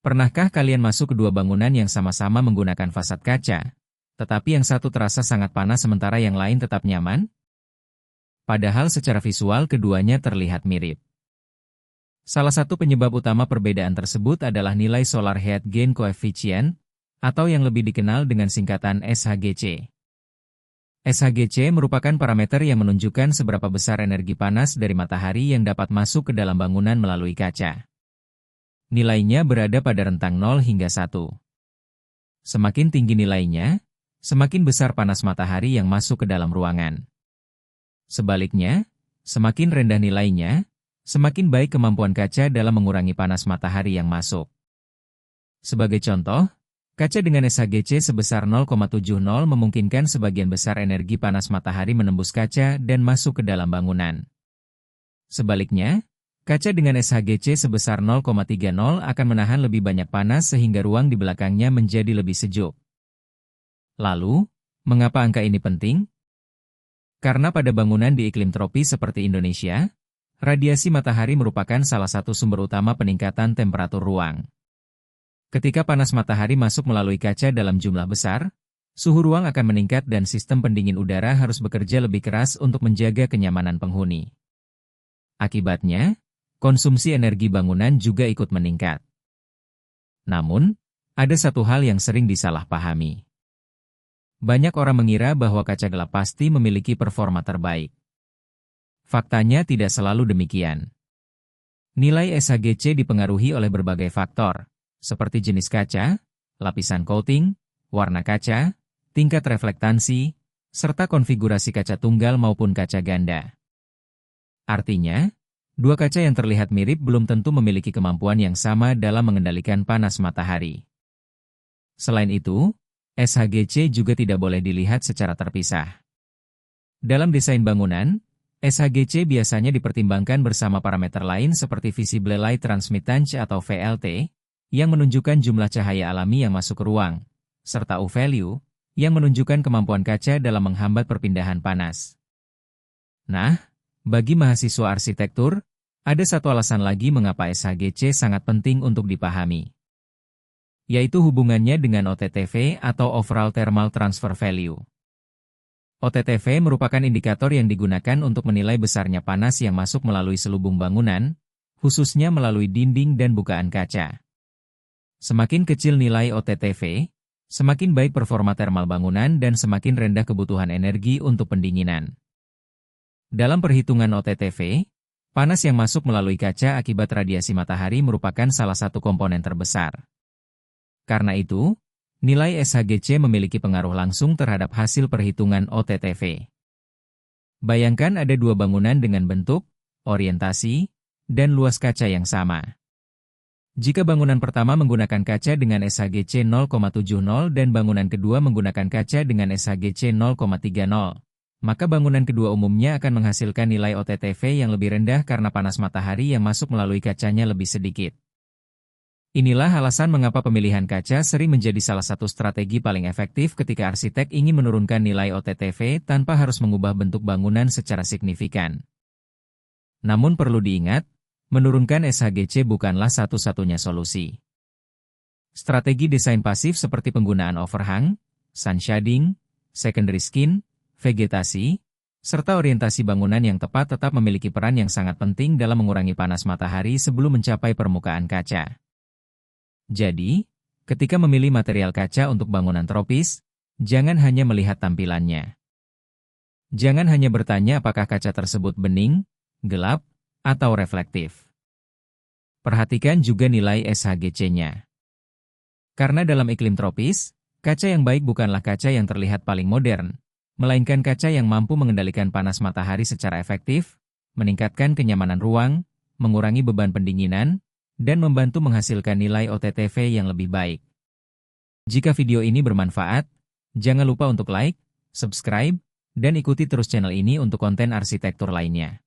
Pernahkah kalian masuk ke dua bangunan yang sama-sama menggunakan fasad kaca, tetapi yang satu terasa sangat panas sementara yang lain tetap nyaman? Padahal secara visual keduanya terlihat mirip. Salah satu penyebab utama perbedaan tersebut adalah nilai Solar Heat Gain Coefficient, atau yang lebih dikenal dengan singkatan SHGC. SHGC merupakan parameter yang menunjukkan seberapa besar energi panas dari matahari yang dapat masuk ke dalam bangunan melalui kaca. Nilainya berada pada rentang 0 hingga 1. Semakin tinggi nilainya, semakin besar panas matahari yang masuk ke dalam ruangan. Sebaliknya, semakin rendah nilainya, semakin baik kemampuan kaca dalam mengurangi panas matahari yang masuk. Sebagai contoh, kaca dengan SHGC sebesar 0,70 memungkinkan sebagian besar energi panas matahari menembus kaca dan masuk ke dalam bangunan. Sebaliknya, kaca dengan SHGC sebesar 0,30 akan menahan lebih banyak panas sehingga ruang di belakangnya menjadi lebih sejuk. Lalu, mengapa angka ini penting? Karena pada bangunan di iklim tropis seperti Indonesia, radiasi matahari merupakan salah satu sumber utama peningkatan temperatur ruang. Ketika panas matahari masuk melalui kaca dalam jumlah besar, suhu ruang akan meningkat dan sistem pendingin udara harus bekerja lebih keras untuk menjaga kenyamanan penghuni. Akibatnya, konsumsi energi bangunan juga ikut meningkat. Namun, ada satu hal yang sering disalahpahami. Banyak orang mengira bahwa kaca gelap pasti memiliki performa terbaik. Faktanya tidak selalu demikian. Nilai SHGC dipengaruhi oleh berbagai faktor, seperti jenis kaca, lapisan coating, warna kaca, tingkat reflektansi, serta konfigurasi kaca tunggal maupun kaca ganda. Artinya, dua kaca yang terlihat mirip belum tentu memiliki kemampuan yang sama dalam mengendalikan panas matahari. Selain itu, SHGC juga tidak boleh dilihat secara terpisah. Dalam desain bangunan, SHGC biasanya dipertimbangkan bersama parameter lain seperti Visible Light Transmittance atau VLT, yang menunjukkan jumlah cahaya alami yang masuk ke ruang, serta U-value, yang menunjukkan kemampuan kaca dalam menghambat perpindahan panas. Nah, bagi mahasiswa arsitektur, ada satu alasan lagi mengapa SHGC sangat penting untuk dipahami, yaitu hubungannya dengan OTTV atau Overall Thermal Transfer Value. OTTV merupakan indikator yang digunakan untuk menilai besarnya panas yang masuk melalui selubung bangunan, khususnya melalui dinding dan bukaan kaca. Semakin kecil nilai OTTV, semakin baik performa termal bangunan dan semakin rendah kebutuhan energi untuk pendinginan. Dalam perhitungan OTTV, panas yang masuk melalui kaca akibat radiasi matahari merupakan salah satu komponen terbesar. Karena itu, nilai SHGC memiliki pengaruh langsung terhadap hasil perhitungan OTTV. Bayangkan ada dua bangunan dengan bentuk, orientasi, dan luas kaca yang sama. Jika bangunan pertama menggunakan kaca dengan SHGC 0,70 dan bangunan kedua menggunakan kaca dengan SHGC 0,30, maka bangunan kedua umumnya akan menghasilkan nilai OTTV yang lebih rendah karena panas matahari yang masuk melalui kacanya lebih sedikit. Inilah alasan mengapa pemilihan kaca sering menjadi salah satu strategi paling efektif ketika arsitek ingin menurunkan nilai OTTV tanpa harus mengubah bentuk bangunan secara signifikan. Namun perlu diingat, menurunkan SHGC bukanlah satu-satunya solusi. Strategi desain pasif seperti penggunaan overhang, sun shading, secondary skin, vegetasi, serta orientasi bangunan yang tepat tetap memiliki peran yang sangat penting dalam mengurangi panas matahari sebelum mencapai permukaan kaca. Jadi, ketika memilih material kaca untuk bangunan tropis, jangan hanya melihat tampilannya. Jangan hanya bertanya apakah kaca tersebut bening, gelap, atau reflektif. Perhatikan juga nilai SHGC-nya. Karena dalam iklim tropis, kaca yang baik bukanlah kaca yang terlihat paling modern, melainkan kaca yang mampu mengendalikan panas matahari secara efektif, meningkatkan kenyamanan ruang, mengurangi beban pendinginan, dan membantu menghasilkan nilai OTTV yang lebih baik. Jika video ini bermanfaat, jangan lupa untuk like, subscribe, dan ikuti terus channel ini untuk konten arsitektur lainnya.